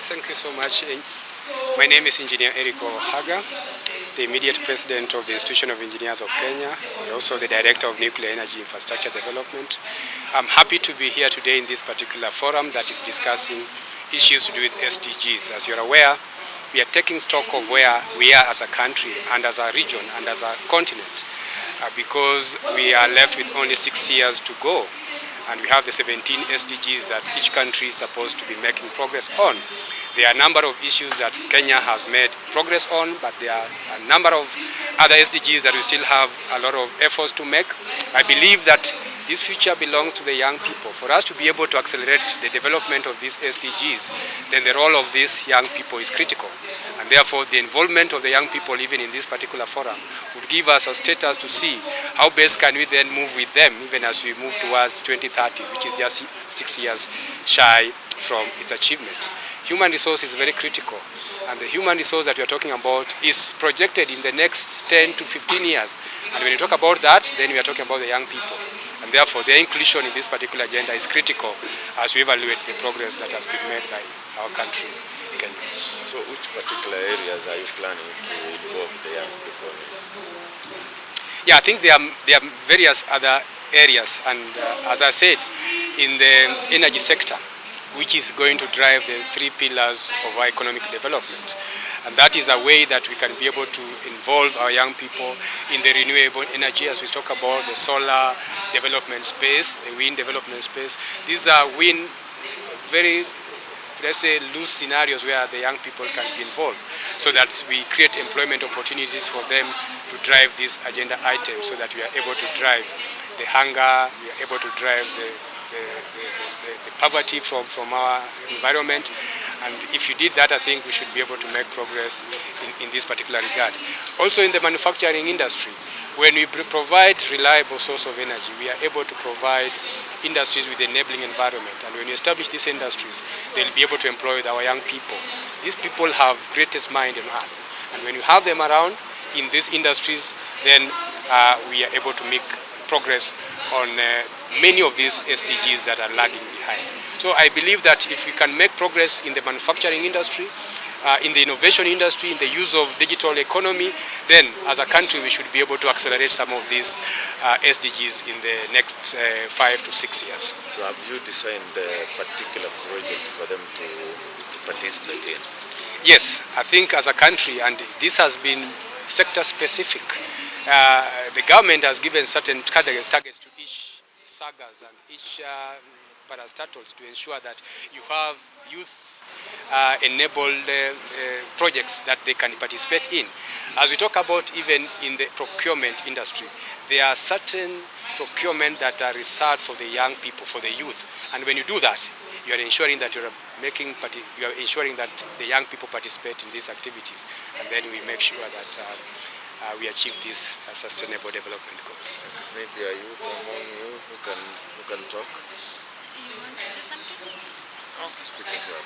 Thank you so much. My name is Engineer Erick Ohaga, the immediate president of the Institution of Engineers of Kenya, and also the director of Nuclear Energy Infrastructure Development. I'm happy to be here today in this particular forum that is discussing issues to do with SDGs. As you're aware, we are taking stock of where we are as a country and as a region and as a continent because we are left with only 6 years to go. And we have the 17 SDGs that each country is supposed to be making progress on. There are a number of issues that Kenya has made progress on, but there are a number of other SDGs that we still have a lot of efforts to make. I believe that this future belongs to the young people. For us to be able to accelerate the development of these SDGs, then the role of these young people is critical. And therefore, the involvement of the young people, even in this particular forum, would give us a status to see how best can we then move with them, even as we move towards 2030, which is just 6 years shy from its achievement. Human resource is very critical, and the human resource that we are talking about is projected in the next 10 to 15 years. And when you talk about that, then we are talking about the young people. And therefore, their inclusion in this particular agenda is critical as we evaluate the progress that has been made by our country, Kenya. So which particular areas are you planning to involve the young people in? Yeah, I think there are various other areas, and as I said, in the energy sector, which is going to drive the 3 pillars of our economic development. And that is a way that we can be able to involve our young people in the renewable energy, as we talk about the solar development space, the wind development space. These are very, let's say, loose scenarios where the young people can be involved, so that we create employment opportunities for them to drive these agenda items, so that we are able to drive the hunger, we are able to drive the poverty from our environment. And if you did that, I think we should be able to make progress in this particular regard. Also in the manufacturing industry, when we provide reliable source of energy, we are able to provide industries with enabling environment. And when you establish these industries, they'll be able to employ our young people. These people have greatest mind on earth. And when you have them around in these industries, then we are able to make progress on many of these SDGs that are lagging behind. So I believe that if we can make progress in the manufacturing industry, in the innovation industry, in the use of digital economy, then as a country we should be able to accelerate some of these SDGs in the next 5 to 6 years. So have you designed particular projects for them to participate in? Yes, I think as a country, and this has been sector specific, the government has given certain targets to each sagas and each parastatals to ensure that you have youth enabled projects that they can participate in. As we talk about even in the procurement industry, there are certain procurement that are reserved for the young people, for the youth. And when you do that, you are ensuring that you are ensuring that the young people participate in these activities, and then we make sure that we achieve these sustainable development goals. Maybe a youth among you who can talk. You want to say something? Oh, speaking to our